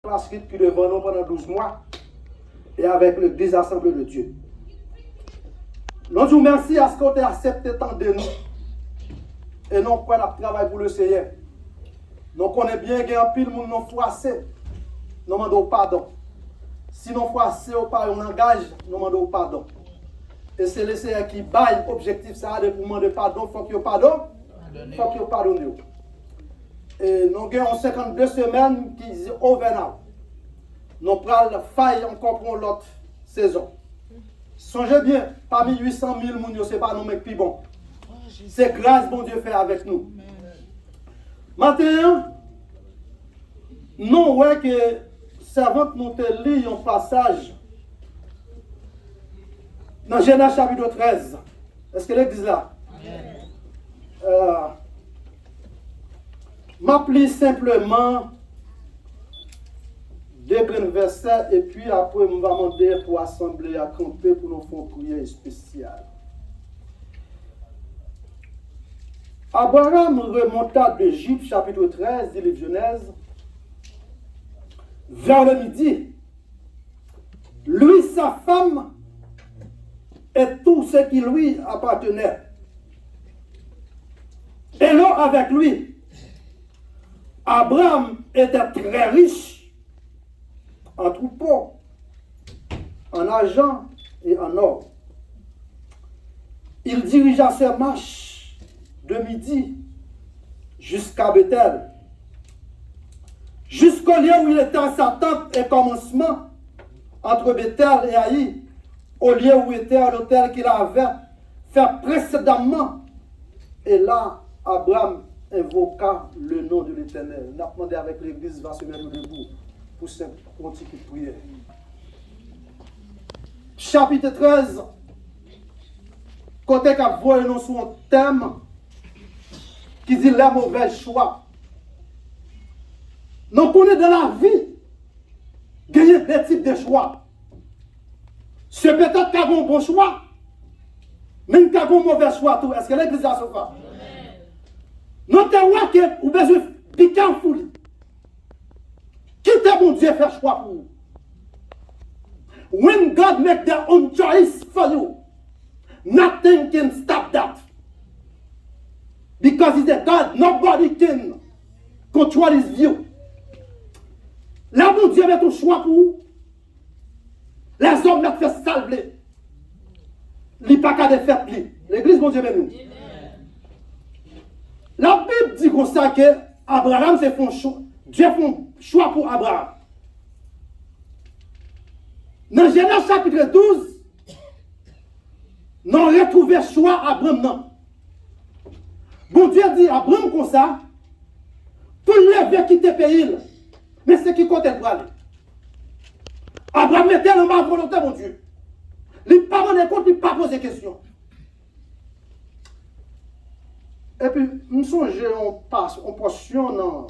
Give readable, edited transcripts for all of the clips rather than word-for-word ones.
classe qui devant nous pendant 12 mois et avec le désassemblé de Dieu. Nous disons merci à ce qu'on ait accepté tant de nous et non qu'on a travaillé pour le Seigneur. Nous connaissons bien qu'il y a un pile monde non froissé. Nous demandons pardon. Si nous froissé ou pas, on engage, nous demandons pardon. Et c'est le Seigneur qui baille l'objectif ça de pour demander pardon, il faut qu'il y ait pardon. Il faut qu'il y ait pardon. Et nous avons 52 semaines qui disent over now. Nous prenons faille encore pour l'autre saison. Songez bien, parmi 800 000 personnes, ce n'est pas nous mais plus bon. C'est grâce bon Dieu fait avec nous. Maintenant, nous voyons que servante nous te lit un passage dans Genèse chapitre 13. Est-ce que l'église là? M'applique simplement deux grands versets et puis après, on va demander pour assembler à camper pour nous faire une prière spéciale. Abraham remonta d'Égypte, chapitre 13 du livre de Genèse, vers le midi. Lui, sa femme et tout ce qui lui appartenait. Et là, avec lui, Abraham était très riche en troupeaux, en argent et en or. Il dirigea ses marches de midi jusqu'à Bethel, jusqu'au lieu où il était en sa tente et commencement entre Bethel et Haï, au lieu où était l'hôtel qu'il avait fait précédemment. Et là, Abraham invoqua le nom de l'Éternel. On a demandé avec l'église va se mettre debout pour cette petite prière. Chapitre 13, côté qu'a voyé nous sur un thème qui dit les mauvais choix. Nous connaissons dans la vie, il y a des types de choix. C'est peut-être qu'il y a un bon choix, mais il y a un mauvais choix. Est-ce que l'église a ce fait? Nous avons que vous besoin de piquer en foule. Qui t'a bon Dieu faire choix pour vous? When God makes their own choice for you, nothing can stop that. Because he's a God, nobody can control his view. Là, mon Dieu met un choix pour vous. Les hommes mettent fait salver. Il n'y a pas qu'à de faire pli. L'église, mon Dieu, met nous. La Bible dit comme ça que Abraham, c'est son choix. Dieu fait un choix pour Abraham. Dans Genèse chapitre 12, nous retrouvons le choix Abraham. Non. Bon Dieu dit à Abraham comme ça, tout le monde quitter le pays, mais c'est qui compte pour aller. Abraham mettait dans ma volonté, mon Dieu. Il ne pas rendre compte, il ne pas poser question. Et puis, nous songeons, on passe, on portion dans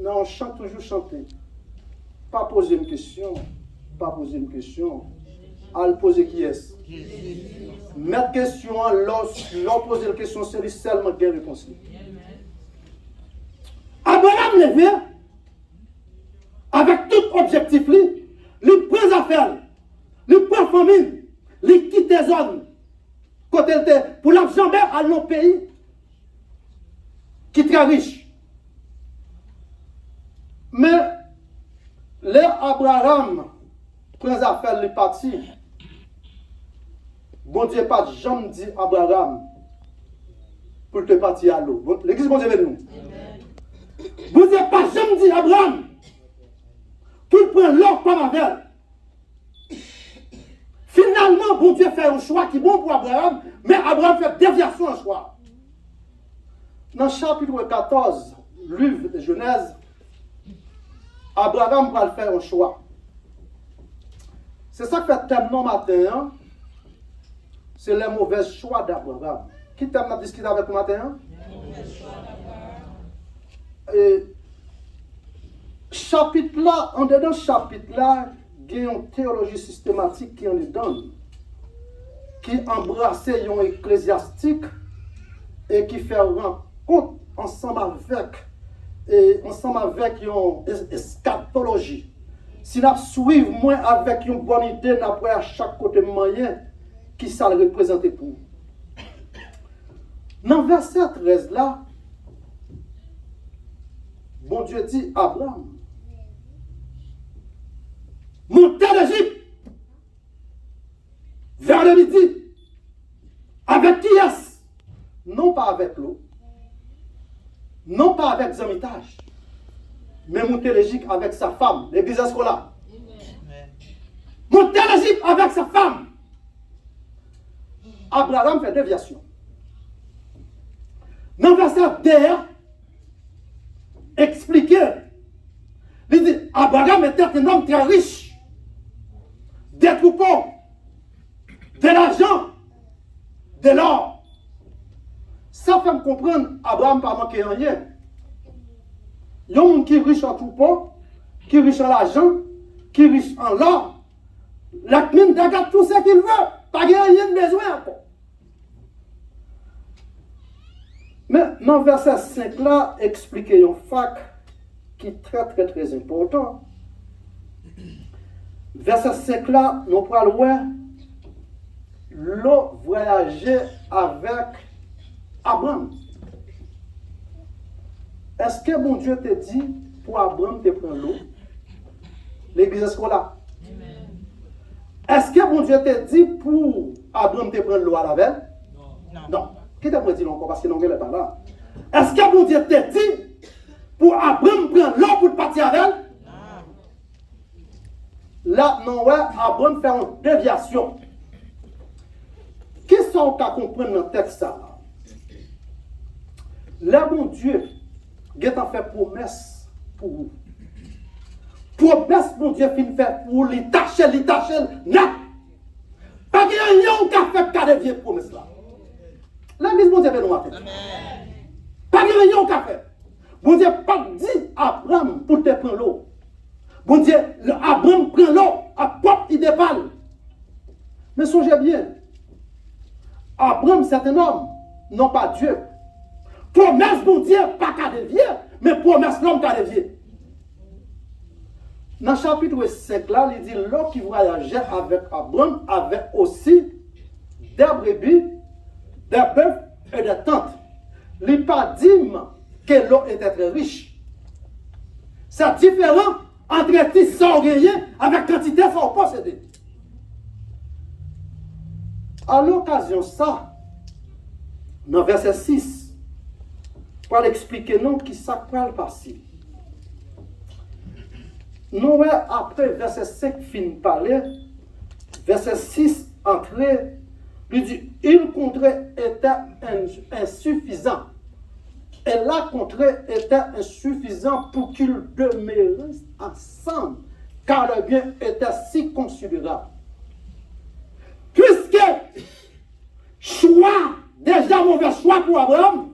on chante toujours chanter. Pas poser une question, pas poser une question. À le poser qui est-ce? Mettre question, l'on poser la question, c'est lui seulement qui réponse. Abraham levé, avec tout objectif, il prend affaire, il prend famille, il quitte les zones, côté pour l'enjamber à nos pays qui est très riche. Mais les Abraham prend affaire, il parti. Bon Dieu pas jamais dit Abraham pour te partir à l'eau. L'église bon Dieu avec nous. Bon Dieu pas jamais dit Abraham pour prendre l'eau comme avec. Finalement, bon Dieu fait un choix qui est bon pour Abraham, mais Abraham fait déviation un choix. Dans le chapitre 14, livre de Genèse, Abraham va faire un choix. C'est ça que fait thème matin. Hein? C'est les mauvais choix d'Abraham. Qui t'aime à discuter avec vous matin? Et chapitre là, en dedans chapitre là, il y a une théologie systématique qui en est donne, qui embrasse un ecclésiastique et qui fait rencontre ensemble avec et ensemble avec une eschatologie. Si nous suivons moins avec une bonne idée, nous avons à chaque côté moyen qui ça le représente pour. Dans verset 13 là, bon Dieu dit à Abraham, montez d'Égypte vers le midi. Avec qui est-ce? Non pas avec l'eau, non pas avec Zamitage, mais monter l'Égypte avec sa femme, l'église scolaire. Monter l'Égypte avec sa femme. Abraham fait déviation. Dans le verset derrière, expliqué, il dit Abraham était un homme très riche, des troupeaux, de l'argent, de l'or. Ça fait me comprendre, Abraham pas manqué rien. Il y a un monde qui est riche en troupeaux, qui est riche en l'argent, qui est riche en l'or. La mine regarde tout ce qu'il veut, pas rien de besoin encore. Mais dans le verset 5 là, expliquer un fact qui est très important. Verset 5 là, nous parlons l'eau voyager avec Abraham. Est-ce que mon Dieu te dit pour Abraham de prendre l'eau? L'église scolaire. Est-ce que mon Dieu te dit pour Abraham de prendre l'eau à la veille? Non. Qui t'a dit encore parce que non, elle n'est pas là. Est-ce que mon Dieu te dit pour Abraham prendre l'eau pour partir avec elle? Là, non, ouais, Abraham fait une déviation. Qu'est-ce qu'on peut comprendre dans le texte là? Là, mon Dieu, il a fait promesse pour vous. Promesse, mon Dieu, fin fait pour lui tâcher, non. Pas qu'il y a un qui a fait qu'à dévier promesse là. La mise, mon Dieu, fait nous matin. Pas qu'il y a un qui a fait. Mon Dieu, pas dit Abraham pour te prendre l'eau. Bon Dieu, Abraham prend l'eau à propre idée pâle. Mais songez bien, Abraham, c'est un homme, non pas Dieu. Promesse, bon Dieu, pas qu'à dévier, mais promesse l'homme qu'à dévier. Dans le chapitre 5, là, il dit l'homme qui voyageait avec Abraham avait aussi des brebis, des bœufs et des tentes. Il n'a pas dit que l'eau était très riche. C'est différent entre qui sont gagnés avec quantité sans posséder. À l'occasion ça, dans verset 6, pour expliquer nous qui ça peut passer. Nous, après verset 5, fin parler, verset 6, entrée, il dit, il contrat était insuffisant. Et la contrée était insuffisant pour qu'ils demeurent ensemble, car le bien était si considérable. Puisque choix, déjà mauvais choix pour Abraham,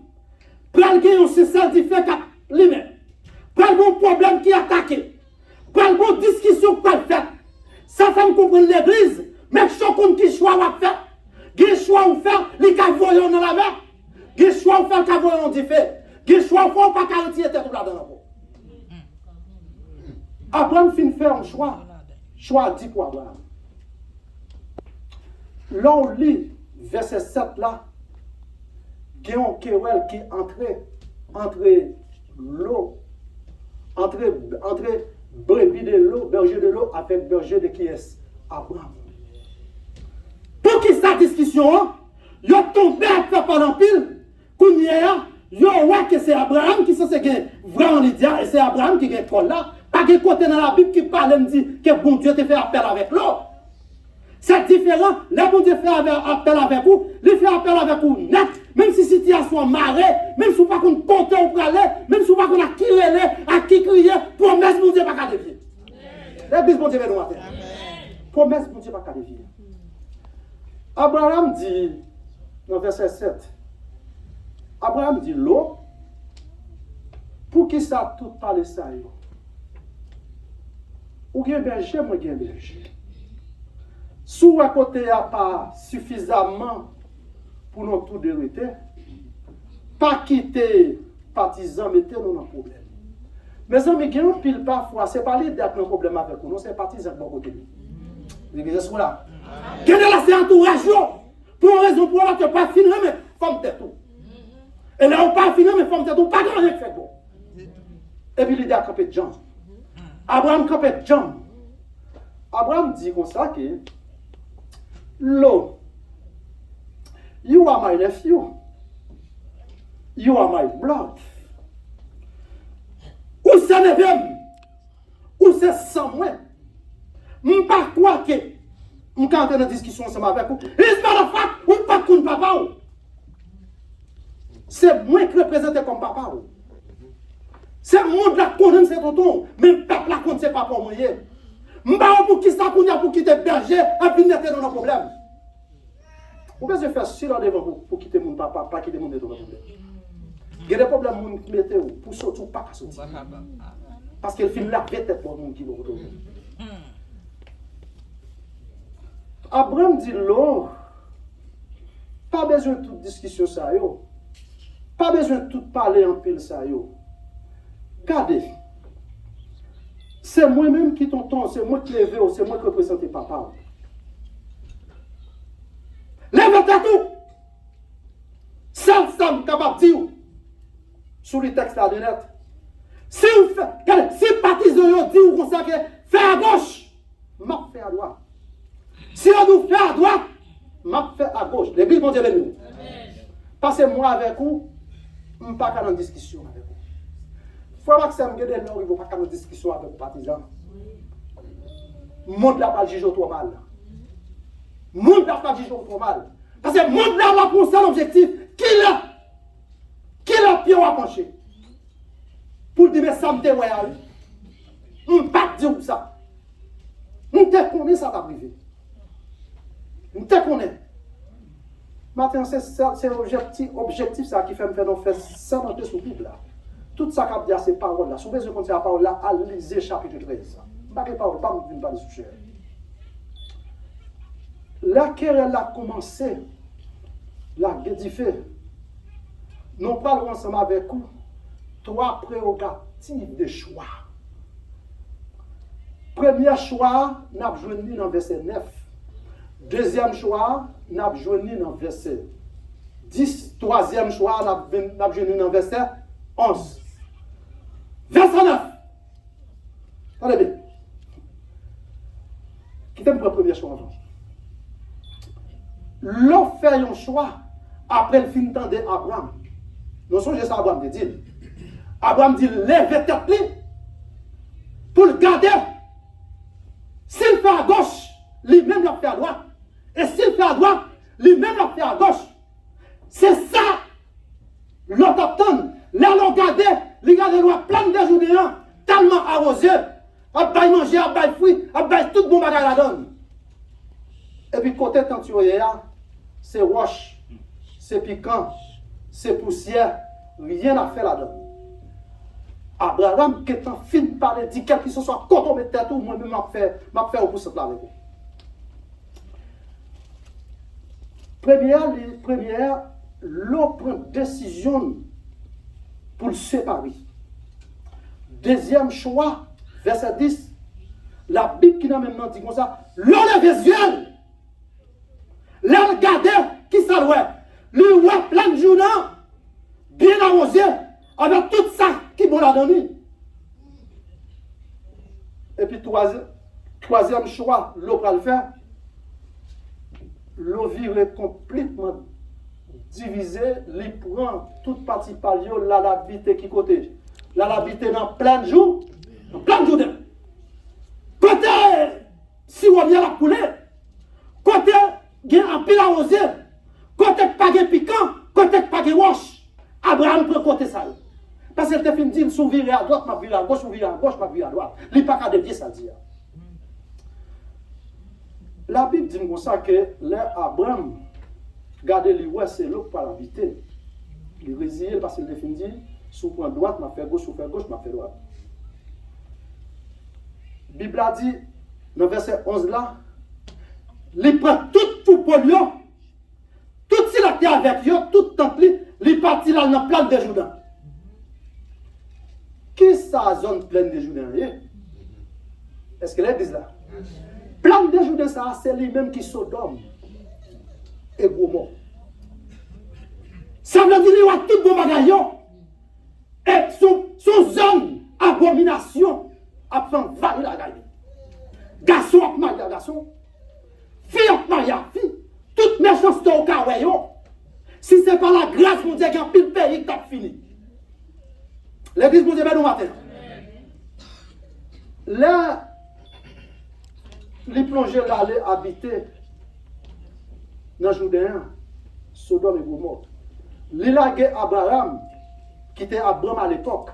pral gen c'est ça qui fait qu'à lui-même. Pral bon problème qui attaqué. Pral bon discussion pas fait. Ça fait me comprendre l'église, mais je compte qui choix va faire. Gen choix ou faire, les cas voyons dans la mer. Gen choix ou faire cas voyons dit fait. Gen choix ou faire pas garantir tête tout là dedans. Abraham fin faire un choix. Choix dit pour Abraham. Là on lit verset 7 là. Gen un querelle qui entre l'eau, entre brebis de l'eau, berger de l'eau avec berger de qui est Abraham. Pour qui cette discussion, il a tombé à faire pendant pile, qu'on y a, il a que c'est Abraham qui s'est vraiment Lydia et c'est Abraham qui est là. Pas de côté dans la Bible qui parle et me dit que bon Dieu te fait appel avec l'eau. C'est différent. Le bon Dieu fait appel avec vous, il fait appel avec vous net. Même si la situation marée, même si vous ne pouvez pas compter ou aller, même si vous ne pouvez pas à qui crier, promesse mon Dieu pas qu'à dévier. L'église mon Dieu va nous attendre. Promesse mon Dieu pas qu'à dévier. Abraham dit, dans verset 7, Abraham dit l'eau, pour qui ça tout parle ça yo? Ou bien berger, moi bien berger. Sous à côté a pas suffisamment pour nous tout dériter, pas quitter partisans, mettez nous dans le problème. Mes amis, qui ont pile parfois, ce n'est pas l'idée d'un problème avec nous, c'est partisan de bon côté. L'église est là. Quel est là, c'est entourage, pour une raison pour laquelle tu n'as pas fini, mais femme tête tout. Et là, on pas fini, mais femme tête tout, pas grand rien fait bon. Et puis l'idée a campé de jambes. Abraham campé de jambes. Abraham dit comme ça que, Lord, you are my nephew. You are my blood. Ou c'est neveu, ou c'est sans moi. Je ne sais pas quoi que je suis en train de discussion ensemble avec vous. It's not a fact, ou pas comme papa. C'est moi qui représente comme papa. C'est le monde là qui connaît c'est tonton, mais le peuple là connaît c'est papa moi. Je ne sais pas pour qui ça pour quitter berger et puis mettre dans nos problèmes. Vous pouvez faire silence devant vous pour quitter mon papa, pas quitter mon problème. Il y a des problèmes qui mettent pour sortir ou pas sortir. Parce qu'il finit la tête pour le monde qui va retourner. Abraham dit l'eau, pas besoin de toute discussion ça yo. Pas besoin de tout parler en pile ça yo. Regardez. C'est moi-même qui t'entends, c'est moi qui lève, c'est moi qui représente papa. Lève-toi tout. Ça, je suis capable de dire. Sur le texte là de net. Si vous faites, si partisans disent comme ça que fais à gauche, m'a fait à droite. Si on nous fait à droite, m'a fait à gauche. L'église bon Dieu béni. Passez-moi avec vous, je ne suis pas en discussion avec vous. Frère Maxime, il y a des gens qui ne vont pas en discussion avec les partisans. Le monde là pas juge trop mal. Le monde là pas juge trop mal. Parce que le monde là va pour ça l'objectif. Qui l'a pied à pencher? Pour dire, mais ça me dévoile. Je ne peux pas dire ça. Je te connais ça va arriver. Je te connais. Maintenant, c'est l'objectif ça qui fait me faire ça dans ce Bible là. Tout ça qui a dit ces paroles là. Si vous besoin de continuer la parole là, à lisez chapitre 13. Je ne sais pas les paroles, pas me parler sur cher. La querelle a commencé, la guédifée. Nous parlons ensemble avec vous, trois prérogatives de choix. Premier choix, nous avons joué dans verset 9. Deuxième choix, nous avons joué dans verset 10. Troisième choix, nous avons joué dans verset 11. Verset 9. Attendez bien. Qui t'aime pour le premier choix avant? L'on fait un choix après le fin temps d'Abraham. Nous sommes ça Abraham te dit. Abraham dit lève tête pour le garder. S'il fait à gauche, lui-même l'a fait à droite. Et s'il fait à droite, lui-même l'a fait à gauche. C'est ça l'autre obtenu. Là, l'on garde, les garde plein de journées, tellement arrosé, à bailler manger, à bailler fruits, à bailler tout bon bagage la donne. Et puis côté tenturier, c'est roche, c'est piquant, c'est poussière, rien à faire là-dedans. Abraham, qui est en fin de parler, dit quelque chose soit quand on met tête ou moi-même m'a fait au pouce là avec vous. Première, l'on prend décision pour le séparer. Deuxième choix, verset 10, la Bible qui n'a même dit comme ça, l'on lève les yeux, l'on regarde qui ça doit, le voit plein de journaux, bien arrosé, avec tout ça qui vous l'a donné. Et puis troisième choix, l'on va le faire, l'on vire complètement divisé, il prend toute partie palio, là l'habiter qui côté. Là l'habiter dans plein de jours, dans plein de jours. Côté, si on vient la couler, côté, il y a un pile arrosé, côté pas de piquant, côté pas de roche. Abraham prend côté ça. Parce qu'il te fait dire, si on vire à droite, ma vire à gauche, on vire à gauche, ma vire à droite. Il n'y a pas qu'à dévier ça dire. La Bible dit comme ça que Abraham, regardez lui, ouais, c'est l'autre pour l'habiter. Il résille parce qu'il définit, si on prend droite, m'a fait gauche, si on fait gauche, m'a fait droite. La Bible a dit, dans le verset 11 là, il prend tout pour lui, tout ce qu'il a fait avec lui, tout temple, il partit là dans plein de Jourdain. Qui sa zone pleine de Jourdain? Est-ce que l'église là? Pleine de Jourdain, ça, c'est lui-même qui Sodome et Gomorrhe. Ça veut dire qu'il y a tout bon bagage. Et son zone abomination a fait valer la gagne. Garçon a marié garçon. Fille a marié fille. Toute méchanceté au cas où. Si ce n'est pas la grâce, mon Dieu, qui a pile pays qui a fini. L'église, mon Dieu, ben nous matin. Là, les plongeurs allaient habiter dans Jourdain, Sodome et Gomorrhe. Il a Abraham, qui était Abraham à l'époque.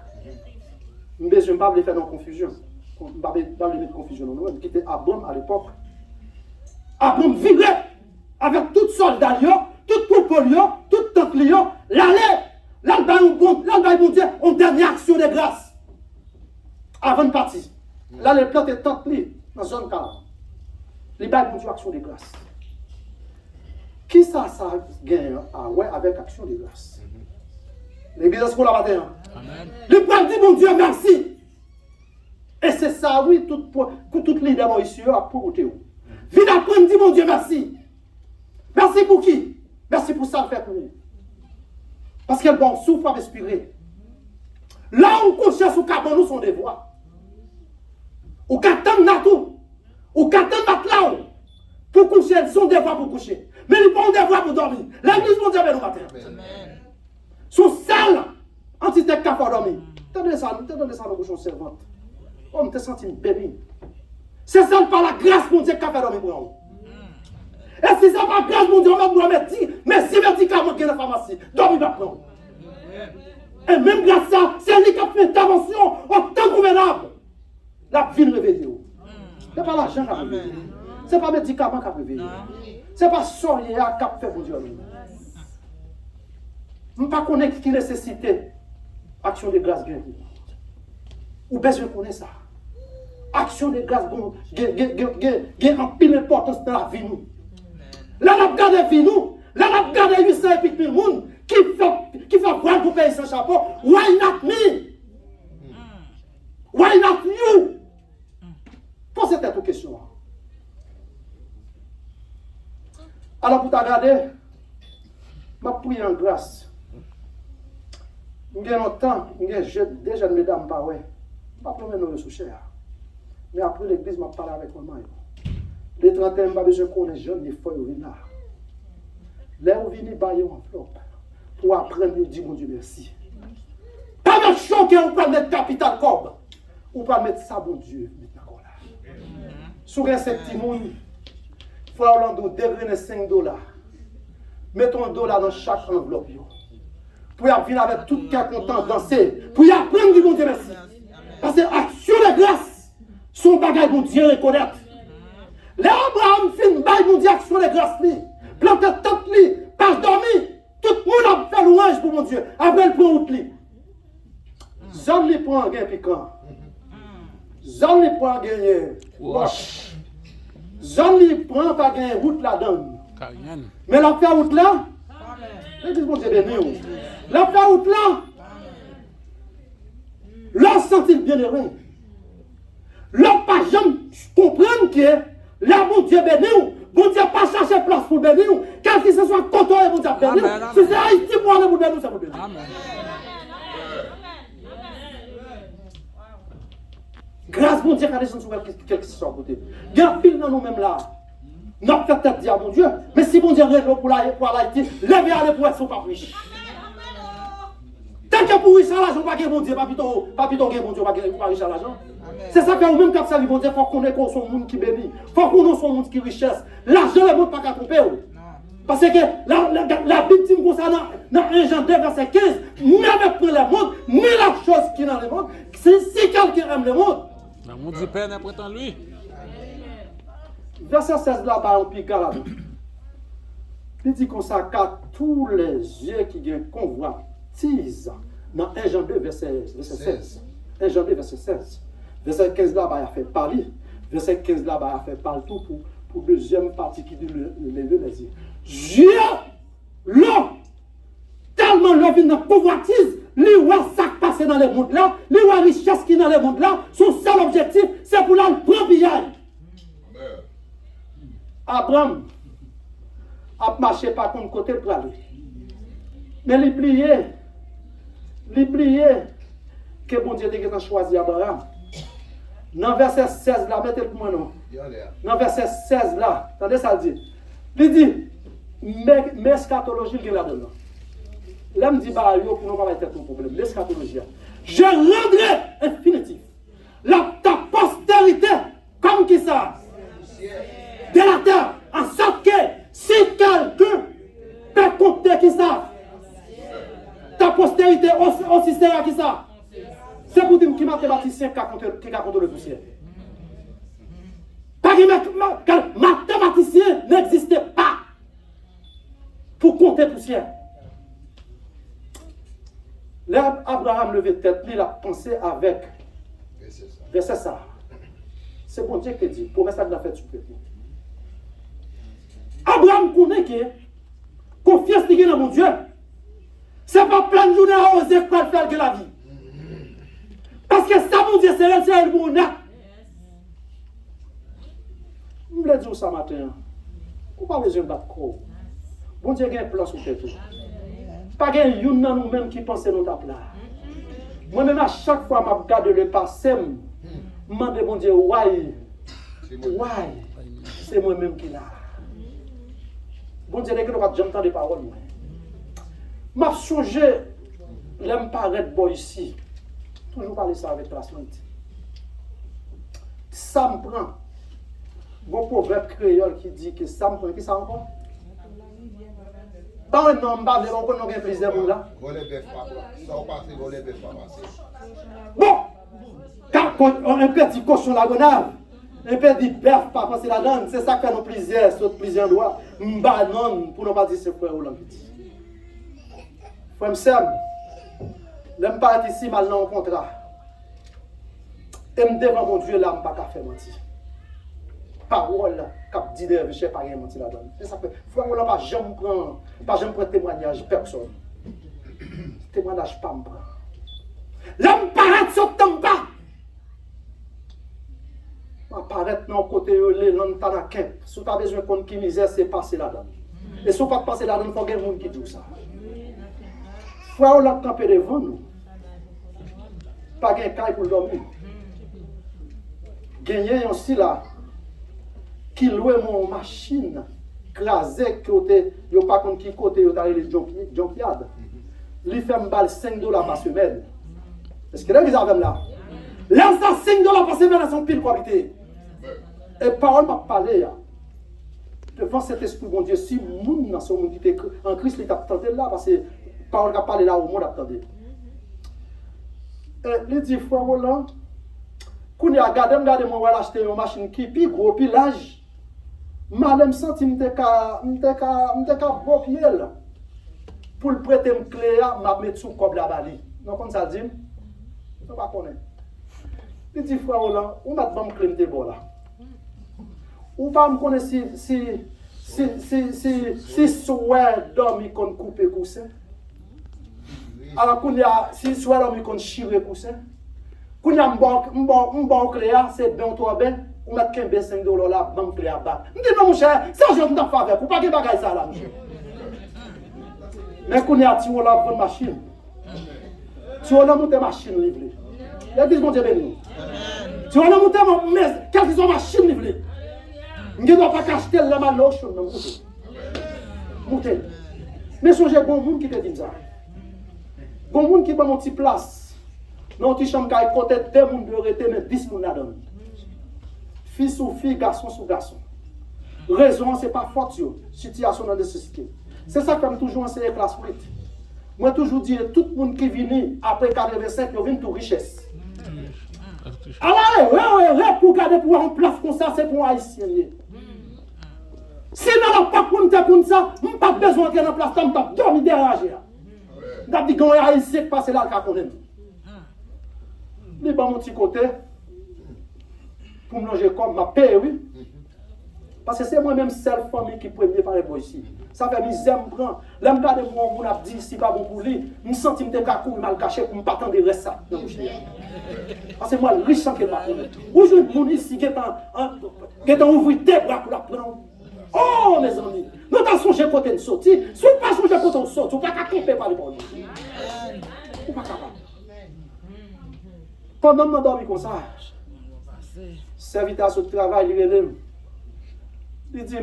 Mais je ne vais pas le faire dans confusion. Je ne vais pas le mettre en confusion. Qui était Abraham à l'époque. Abraham vivait avec toutes soldats, toutes troupes, toutes tentes, l'albaï bon Dieu, en dernière action de grâce. Avant de partir. Là, les plantes et tentes dans la zone calme. Les bails bon Dieu, action de grâce. Qui ça gagne avec action de grâce? L'église est pour la matin. Le peuple dit, mon Dieu, merci. Et c'est ça, oui, toute leader ici a pour vous. Vite après, dit, mon Dieu, merci. Merci pour qui? Merci pour ça, le fait pour vous. Parce qu'elle bon souffle à respirer. Là où conscience ou cabane nous sont des voix. Ou qu'attendre natou. Ou qu'attendre matelas. Pour coucher, elles sont des voix pour coucher. Mais ils prennent des voix pour dormir. L'église, mon Dieu, nous matin. Son sale, anti-tech qu'a fait dormir. Tenez ça dans bouchon servante. On te senti béni. C'est ça par la grâce, mon Dieu, qu'a fait dormir pour nous. Et si c'est pas grâce, mon Dieu, on va mettre merci médicaments qui est dans la pharmacie. Dormir maintenant. Et même grâce à ça, c'est lui qui a fait intervention en temps convenable. La vie réveillée. Ce n'est pas l'argent qui a réveillé. Ce n'est pas le médicament qui a réveillé. Ce n'est pas soigner qui a fait pour Dieu. Je ne sais pas connaître qui nécessite action de grâce. Ou besoin de connaître ça. Action de grâce, il y a un pile d'importance dans la vie. Là, on a gardé la vie, là, on a gardé 800 et puis le monde qui fait voir pour payer son chapeau. Why not me? Why not you? Posez cette question. Alors, pour t'agarder, je vais prier en grâce. Je suis longtemps, déjà de mesdames, je ne vais pas prendre sous cher. Mais après l'église, je vais parler avec maman. Les 31, je n'ai pas besoin qu'on ait jeunes, les feuilles au vinard. Là où vient bailler en enveloppe pour apprendre à dire mon Dieu merci. Pas de choquer, on peut mettre capital comme. On peut mettre ça, bon Dieu, maintenant là. Sur un petit monde, il faut Orlando dégrainer $5. Mettons $1 dans chaque enveloppe. Pour y venir avec tout le cœur content danser. Pour y apprendre du bon Dieu merci. Parce que action de grâce, son bagage bon Dieu reconnaître. Les Abraham fin bail mon Dieu action de grâce li. Planter tente li, pas dormir. Tout le monde a fait louange pour mon Dieu. Après le point route li. Zone li prend gain piquant. Zone li prend gagner. Zone li prend pas gagner route là-dedans. Mais la faire route là, l'église mon Dieu béni. La faire route là, l'on sentit bien heureux. L'on pas jamais comprendre que là, mon Dieu béni, bon Dieu pas chercher place pour béni, car qu'il se soit content et bon Dieu béni. Si c'est Haïti pour aller pour béni, c'est pour béni. Grâce mon Dieu, quand les gens sont quelque chose à côté. Il y a un pile dans nous-mêmes là. Nous avons fait tête dire à mon Dieu, mais si mon Dieu rêve pour l'Haïti, levez aller pour être son pas riche. Tant que pour riche à l'argent, pas que mon Dieu, pas plutôt mon Dieu, pas riche à l'argent. C'est ça que nous-mêmes, quand ça vit, mon Dieu, il faut qu'on ait son monde qui bénit. Il faut qu'on ait son monde qui richesse. L'argent, le monde pas qu'à tromper. Parce que la Bible dit concernant dans 1 Jean 2, verset 15, n'avez pas le monde, ni la chose qui est dans le monde. Si quelqu'un aime le monde, le monde dit peine après tant lui. Verset 16 là-bas, on pique là. Il dit comme ça, car tous les yeux qui viennent convoitise dans 1 Jean 2, verset 16. 1 Jean 2, verset 16. Verset 15 là-bas, il a fait parler. Verset 15 là-bas, il a fait parler tout pour deuxième partie qui dit les yeux. Dieu, l'homme, tellement l'homme vient dans convoitise, lui, ouais, ça passe passer dans les mondes là, les richesses qui dans les mondes là, son seul objectif, c'est pour la prendre pillage. Abraham a marché par contre côté pour aller. Mais il pliait que bon Dieu a choisi Abraham. Dans verset 16 là, mettez pour moi non. Dans verset 16 là, attendez ça dit. Il dit, mais eschatologie il y a là-dedans. Là, me dit, bah, yo, pour nous pas être ton problème. L'eschatologie. Je rendrai infinitif ta postérité comme qui ça de la terre, en sorte que si quelqu'un peut compter qui ça, ta postérité aussi sera qui ça. C'est pour dire qui mathématicien qui a compté le poussière. Parce que mathématicien n'existait pas pour compter poussière. Là, Abraham levait tête, il a pensé avec verset ça. C'est bon Dieu qui dit, pour mettre ça de la fête sur le peuple. Abraham connaît que confiance qu'il y a dans mon Dieu. Ce n'est pas plein de journées à oser quoi faire que la vie. Parce que ça, mon Dieu, c'est elle pour nous. Je voulais dire ça matin. Vous pas besoin de battre. Bon Dieu, il y a un plan sur le peuple. Pas de yon dans nous-mêmes qui pense nous tape là. Moi-même, à chaque fois, je regarde le passé, je me demande, bon Dieu, why? C'est moi-même qui là. Bon Dieu, j'entends des paroles. Je me changé, je me paraître bon ici. Toujours parler ça avec la suite. Ça me prend. Bon proverbe créole qui dit que ça me prend. Qui ça encore? Pas un homme, pas on connaît plusieurs monde là. Bon, quand un petit cochon la gonave, un petit bœuf pas passer la donne, c'est ça que nous plusieurs doigts. M'ba non pour ne pas dire c'est frère ou l'ambiti. Frère m'sem, l'aime pas ici mal dans le contrat. Et me devant mon Dieu là, m'pas qu'à faire mentir. Parole cap dit de je pas rien mentir la donne. C'est ça que frère ou là pas jamais prendre témoignage personne. Témoignage pas me prend. L'homme paraît sur ton pas. Apparaître dans côté les non tanakin. Si tu as besoin de qui misère c'est passer là-dedans. Et si on pas passer là-dedans, il faut que monde qui dit ça. Frère ou là camper devant nous. Pas gain caille pour dormir. Gagner aussi là qui loue mon machine crasé côté yo pas contre qui côté yo t'arrivé junkyard. Li fait m'bal $5 par semaine. Est-ce que là vous avez là? Là ça $5 par semaine à son pile qualité. Et parole m'a parlé devant cet esprit bon Dieu si moun dans son monde qui était en Christ il t'a tenté là parce que parole a parlé là au monde attendait. Il dit frère Roland quand il a regardé moi acheter une machine qui pi gros pilage. Madame senti m'te ka bon pied là. Pour le prêter me clé m'a mettre sous comme la bali. Non comme ça dit. On pas connaître. Il dit frère Roland, on m'a pas me clé m'te bon là. Ou pas me connaître si souhait dormi kon couper coussin. Alors qu'on y a si souhait dormi kon chirer coussin. Qu'on y a m'bon clé c'est bien toi ben. On met $5 là, banque clé à bas. Je dis non, mon cher, ça je ne t'en fais avec. Ou pas que bagaille ça là, mon cher. Mais qu'on y a tiré là pour une machine. Tu as monté machine livrée. L'église, mon Dieu béni. Tu as monté mais quelle sont machine livrée. Je ne dois pas cacher la maloche dans mon monter. Mais songez, bon monde qui te dit ça. Bon monde qui va mon petit place. Non, tu chambre qui a côté 2 monde de rester, mais 10 monde là-dedans. Fille sous fille, garçon sous garçon. Raison, ce n'est pas faute, situation dans la société. C'est ça que je toujours enseigné à classe 8. Moi, toujours dit, tout le monde qui vient après 85, il vient pour richesse. Alors, ouais, pour garder pour en place comme ça, c'est pour haïtien. Si nous n'avons pas pour ça, nous n'avons pas besoin de en place, nous n'avons pas dormi derrière. Nous avons dit qu'on est haïtien qui passe là, le cas qu'on aime. Mais mon petit côté, pour me loger comme ma paix, oui. Parce que c'est moi-même seule famille qui peut me parler pour ici. Ça fait misère, me prend. Là, me garde moi, on a dit, si pas bon pour lui, me senti me courir mal caché pour me pas attendre reste ça. Parce que moi, riche sans qu'il pas. Ou je mon ici qui est en ouvrir tes bras pour la prendre. Oh, mes amis, nous t'as songé côté de sortir. Si vous pas songé côté de sortir, vous pas qu'à camper par les bords. Vous pas capable. Pendant que je dormi comme ça, serviteur sur le travail, il relève. Il dit,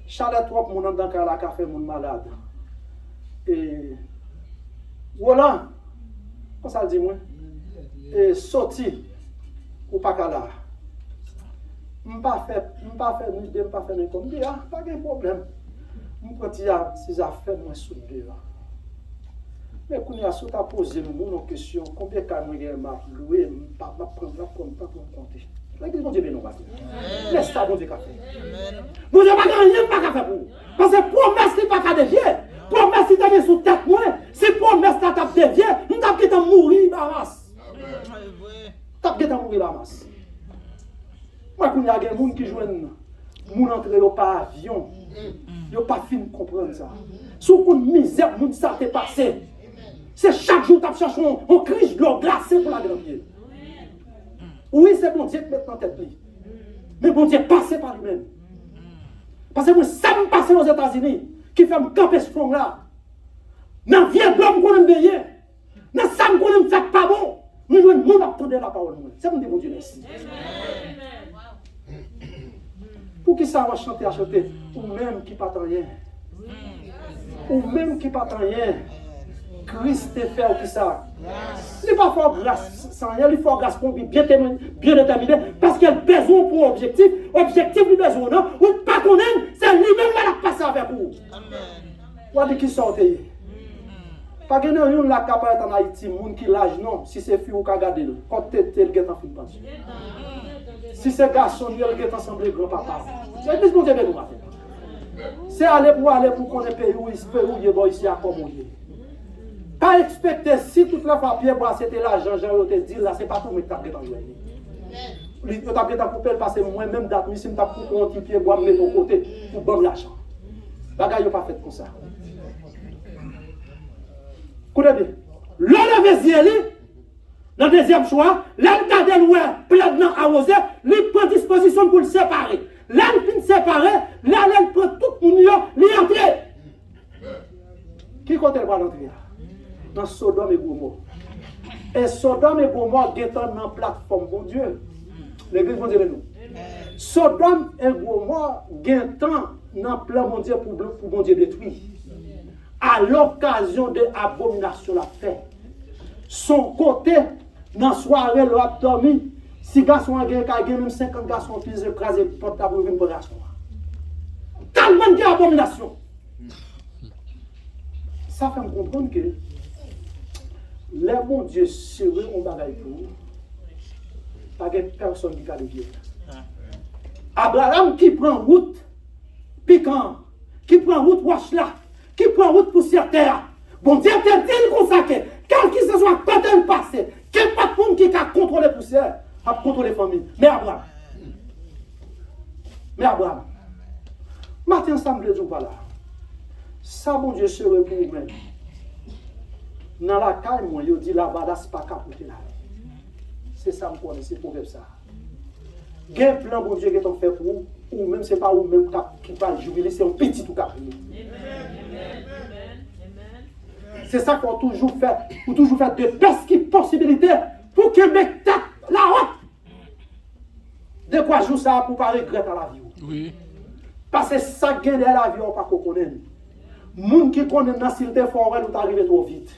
chalet trop, mon homme dans le café, mon malade. Et voilà, comment ça dit moi? Et sorti, ou pas qu'à là. Je ne pas faire ni de, pas faire ni comme. Je dis, ah, pas de problème. Je prends si ça fait moins sous dehors. Mais quand il y a sous ta posé une question, combien de caméras il m'a loué, je ne vais pas compter. Là, qu'est-ce que Dieu nous va faire? Laisse ça, bon Dieu, qu'a fait. Bon Dieu, pas rien, pas qu'à faire pour vous. Parce que promesse, n'est pas qu'à dévier. Promesse, si tu as sous tête, moi, si promesse, tu as dévié, nous t'as quitté mourir, Bamas. Tu as quitté mourir, Bamas. Moi, quand il y a des gens qui jouent, moun entrer au pas avion, ils n'ont pas fini de comprendre ça. Sous coup de misère, moun ça t'est passé. C'est chaque jour que tu cherches une crise de l'eau glacée pour la grande pied. Oui, c'est bon Dieu qui met en tête. Mais bon Dieu passé par lui-même. Parce que moi, ça me passe aux États-Unis, qui fait me camper ce front là. Dans la vie de l'homme qu'on aime bien, dans ça qu'on aime faire pas bon, nous jouons le monde à attendre la parole. C'est mon Dieu merci. Pour qui ça va chanter à chanter? Ou même qui pas rien. Ou même qui pas rien. Christ te fait ou qui ça? Il n'est pas fort grâce sans rien, il faut grâce pour bien déterminé, parce qu'il a besoin pour objectif, lui besoin non, ou pas qu'on aime, c'est lui-même qui va passer avec vous. Ou à dire qui sortait? Pas que nous la capable en Haïti, monde qui l'âge non, si c'est fille ou qu'a garder quand t'es le gars en fin de pension. Si c'est garçon, il est ensemble grand-papa. C'est plus bon Dieu nous va faire. C'est aller pour qu'on ait pays où il est bon ici à commander. Pas expecter si toute la famille c'était l'argent, Jean te dit là, c'est pas tout, mais tu as fait en journée. Tu as fait pour couper parce que moi-même, date, si je t'ai coupé un petit pied, bois, mettre au côté pour bon l'argent. Bagaille n'est pas fait comme ça. Écoutez bien, l'on avait dit, dans le deuxième choix, là, il garde le plein de arrosé, il prend disposition pour le séparer. Là, il finit séparer, là, il prend tout le monde, il entre. Qui compte le bras d'entrée? Dans Sodome et Gomorrhe. Et Sodome et Gomorrhe sont dans la plateforme, bon Dieu. L'église, bon Dieu, nous. Sodome et Gomorrhe sont dans le plan, bon Dieu, pour bon Dieu détruire. À l'occasion de l'abomination la fait. Son côté, dans la soirée, le a dormi. Si garçon a gagné, même 50 garçons qui ont écrasé pour ta bourrine pour garçon. Tellement d'abomination. Ça fait me comprendre que les bons dieux sérieux ont bagaille pour vous. Pas de personne qui a levier. Abraham qui prend route, piquant, qui prend route Wachla, qui prend route poussière terre. Bon Dieu te dit comme ça que quel qui se soit quand elle passe, quel pas de monde qui a contrôlé poussière, a contrôlé famille. Mais Abraham. Matin semble dire voilà. Ça bon Dieu sérieux pour vous-même. Dans la caille, moi, je dis la vada, c'est pas capoter là. C'est ça, je connais, c'est pour faire ça. Il y a un plan, bon Dieu, qui est fait pour vous, ou même, c'est pas vous-même qui va jubiler, c'est un petit tout cap. C'est ça qu'on toujours fait, ou toujours fait de best possibilités pour que mec tape la route. De quoi joue ça pour pas regretter la vie? Oui. Parce que ça gagne la vie, on ne peut pas connaître. Les gens qui connaissent dans le téléphone, ils sont arrivés trop vite.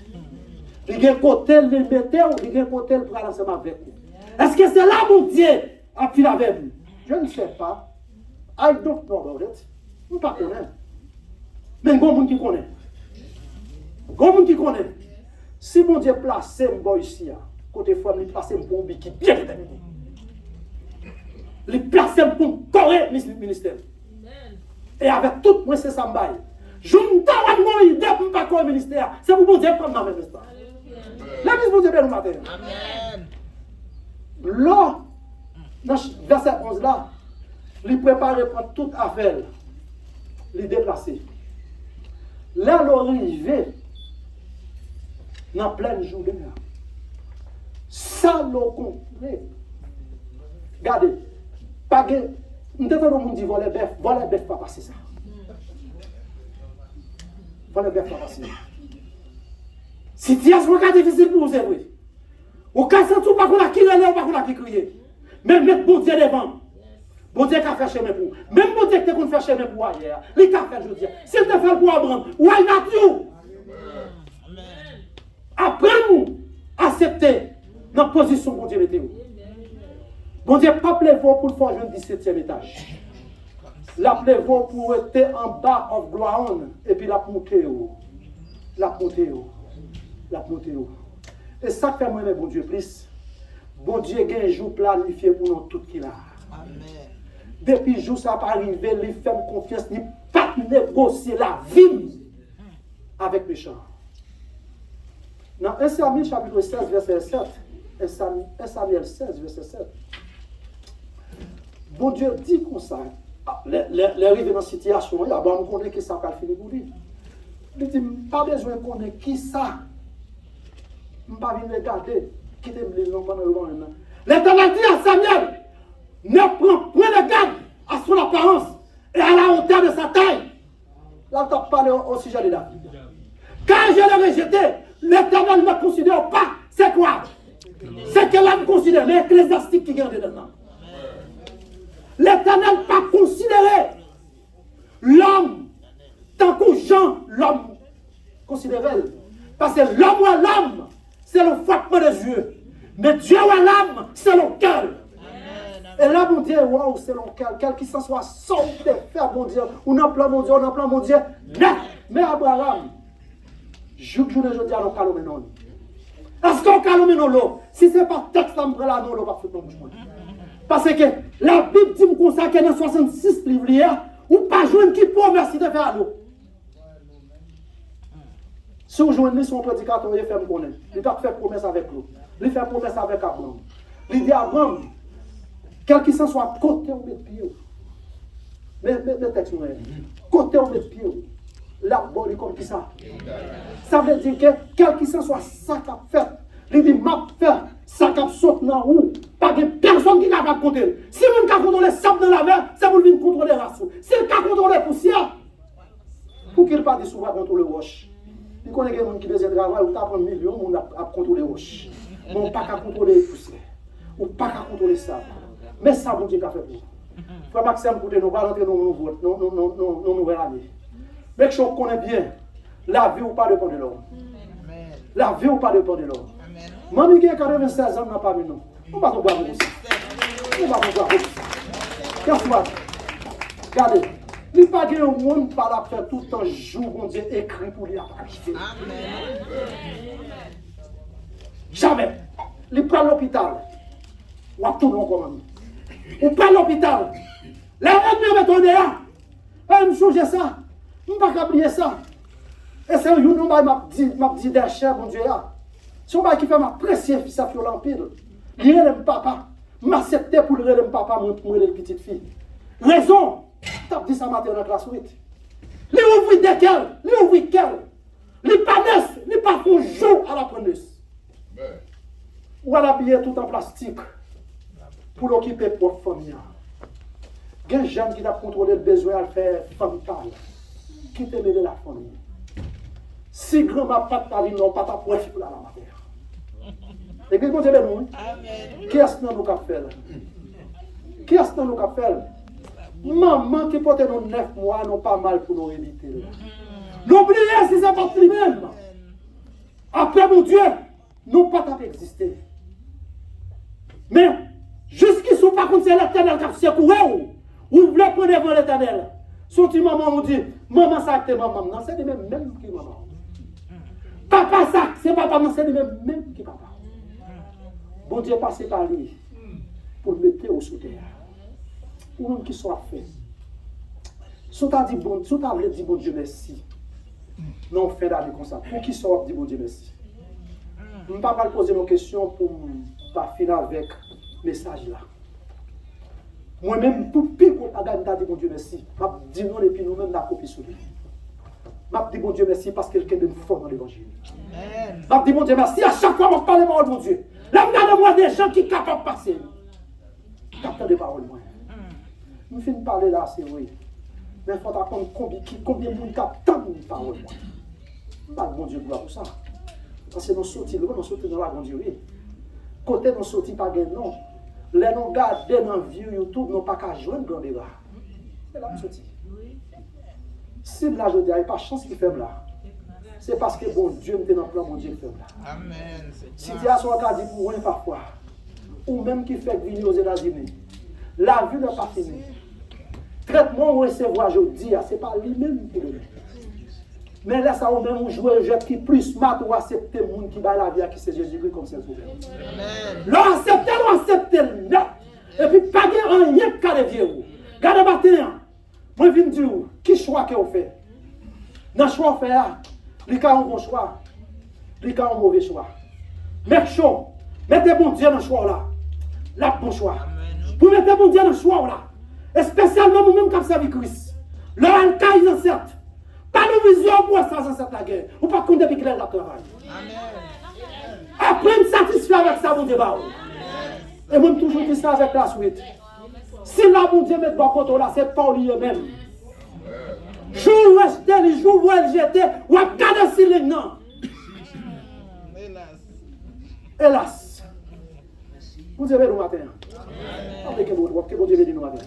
Il y a un côté, il mettait, il y a un côté, il prend ensemble avec vous. Est-ce que c'est là, mon Dieu, à pile avec vous? Je ne sais pas. I don't know about it. Je ne sais pas connaître. Mais il y a des gens qui connaissent. Il y a des gens qui connaissent. Si mon Dieu place un boy ici, côté femme, il place un bon qui bien déterminé. Il place un bon correct ministère. Et avec tout, moi, c'est ça. Je ne t'ai pas idée pour ne pas faire le ministère. C'est pour mon Dieu prendre dans le ministère. La mise pour Dieu le matin. Amen. Là, dans verset 11 là, il prépare pour toute affaire. les déplacer. Là, l'arrivée, dans pleine journée, ça l'a compris. Regardez, pas que, nous devons dire voler bœuf, pas passer ça. Voler bœuf, pas passer. Situation est difficile pour vous, c'est vrai. Au cas où vous ne pouvez pas crier, vous ne pouvez pas crier. Même mettre bon Dieu devant. Bon Dieu qui a fait chemin pour. Même bon Dieu qui a fait chemin pour hier. Il a fait aujourd'hui. S'il te fait pour Abraham, why not you? Après nous, accepter notre position bon Dieu mettez-vous. Bon Dieu pas prévoir pour le faire le 17e étage. La prévoir pour être en bas of ground et puis la monter haut. La monter haut. La monter haut. Et ça fait moi, bon Dieu, plus. Bon Dieu, il y a un jour planifié pour nous tout qui là. Amen. Depuis le jour ça va arriver, il fait confiance, il ne peut pas négocier la vie avec les gens. Dans 1 Samuel chapitre 16, verset 7, 1 Samuel 16, verset 7, bon Dieu dit comme ça, les arrivés dans la situation, il y a bon, on connaît qui ça va finir pour lui. Il dit, pas besoin de connaître qui ça. Je ne vais pas venir regarder. Quittez-moi les noms pendant le moment. L'Éternel dit à Samuel, ne prends point de garde à son apparence et à la hauteur de sa taille. Là, on t'a parlé au sujet de David. Quand je l'ai rejeté, l'Éternel ne me considère pas. C'est quoi? C'est qu'elle me considère l'ecclésiastique qui gagne dedans. L'Éternel n'a pas considéré l'homme tant que Jean, l'homme, considérait. Parce que l'homme ou l'homme, c'est le frottement des yeux. Mais Dieu ou l'âme, c'est le cœur. Et là, mon Dieu, waouh, c'est le cœur. Quel qui s'en soit sauvé de faire, mon Dieu. On en plan, mon Dieu, on en plan, mon Dieu. Mais Abraham, je dis, on calme non. Est-ce qu'on calme non l'eau? Si ce n'est pas texte, on prend la non, l'eau va foutre mon bouche. Parce que la Bible dit comme ça qu'il y a dans 66 livres, ou pas jouer qui peut merci de faire l'eau. Si vous jouez son prédicateur, il fait me connaître. Il a fait promesse avec nous. Il fait promesse avec Abraham. Il dit à Abraham, quel qu'il soit côté ou mettre pied. Mais texte nous côté ou mettre pied. Là, bon, il comme qui ça. Ça veut dire que quel qu'il soit ça qu'a fait. Il dit, m'a fait ça qu'a sauté dans où. Pas de personne qui est capable de compter. Si vous ne contrôlez le sable dans la mer, c'est pour venir contrôler la race. Si vous ne contrôlez la poussière, pour qu'il ne pas dire souvent contrôler le roche. Il connaît des gens qui besoin de travail, ou t'apprends millions, on a contrôler les roches. Mais on n'a pas qu'à contrôler les poussières. On n'a pas qu'à contrôler ça. Mais ça, bon Dieu, qu'a fait pour nous. Frère Maxime, écoutez, nous allons rentrer dans nos nouvelles années. Mais je connais bien, la vie ou pas dépend de l'homme. La vie ou pas dépend de l'homme. Mamie qui a 96 ans n'a pas vu nous. On ne va pas boire aussi. On ne va pas boire aussi. Qu'est-ce que c'est? Regardez. Il n'y a pas de monde par la faire tout le temps, jour, mon Dieu, écrit pour lui arriver. Jamais. Il prend l'hôpital. Ou à tout le monde comme il prend l'hôpital. Les ennemis me donnent là. Je me change ça. Je ne peux pas oublier ça. Et c'est un jour, m'a dit des chers, mon Dieu. Si on va qui fait m'apprécier, ça fait l'empire. Il est le papa. M'accepter pour le papa, pour le petite fille. Raison. T'as dit ça matin dans la classe 8. Les ouvriers desquels, les ouvriers quels, les panesses, les pas font jour à la preneuse. Ou à l'habiller tout en plastique pour l'occuper pour famille. Il y a des gens qui ont contrôlé le besoin à faire familial. Qui t'a mêlé la famille. Si grand-mère pas ta vie, non, pas ta poche pour la matière. Et puis, bon Dieu, nous, qui est-ce que nous avons fait? Qui est-ce que nous avons fait? Maman qui porte nos 9 mois, non pas mal pour nous éviter. N'oubliez si c'est pas lui-même. Après mon Dieu, nous pas tant exister. Mais, jusqu'ici, par contre, c'est l'Éternel qui a secouru. Vous voulez prendre devant l'Éternel. Son petit maman vous dit, maman ça c'est maman. Non, c'est lui-même qui maman. Papa ça, c'est papa, non, c'est lui-même qui papa. Bon Dieu passé par lui pour le mettre au sous terre. Ou même qui soit fait. Si tu as dit bon Dieu merci, non fait d'aller comme ça. Pour qui soit dit bon Dieu merci. Je ne vais pas poser une question pour pas finir avec le message là. Moi-même, tout pire pour Agamda, dit bon Dieu merci. Je dis non et puis nous-mêmes, la copie sur lui. Je dis bon Dieu merci parce que quelqu'un de fort dans l'évangile. Je dis bon Dieu merci à chaque fois que je parle de parole de mon Dieu. Là, regarde-moi des gens qui sont capables de passer. Capteur de parole, moi. Nous finissons de parler là, c'est vrai. Mais il faut apprendre combien de monde capte de parole, moi. Pas bon Dieu gloire pour ça. Parce que nous sortis loin, nous sortis dans la grande durée. Côté nous sortis pas gain non. Les nous garder dans vieux YouTube, nous pas qu'à joindre grand débat. C'est là nous sortis. Si là je dis, il n'y a pas de chance qu'il fait là. C'est parce que bon Dieu me dans le plan, bon Dieu fait là. Amen. Situation qu'a dit pour rien parfois. Ou même qui fait venir aux États-Unis. La vie n'est pas finie. Traitement ou recevoir, je dis, ce n'est pas lui-même qui le met. Mais là, ça ou même on joue un jeu qui plus smart ou accepter le monde qui bat la vie qui c'est Jésus-Christ comme c'est le problème. Là, accepter le net. Et puis, pas de rien qu'à les vieux. Regardez matin, moi, je viens dire, qui choix qu'on fait? Dans le choix qu'on fait, il y a un bon choix, il y a un mauvais choix. Mettez bon Dieu dans le choix là. Là, bon choix. Vous mettez bon Dieu dans le choix là. Et spécialement, nous-mêmes, comme ça, avec Christ. Là, il y a une certes. Pas de vision pour ça, c'est la guerre. Ou pas compter depuis qu'il a travail. Après, me satisfaire avec ça, mon débat. Et moi, toujours dis ça avec la suite. Si là, mon Dieu, met bon côté là, c'est pas lui-même. Jour où est-ce les jours où elle jetait, ou à garder si les non. Hélas. Vous avez le matin. Que bon Dieu veut dire nous matin.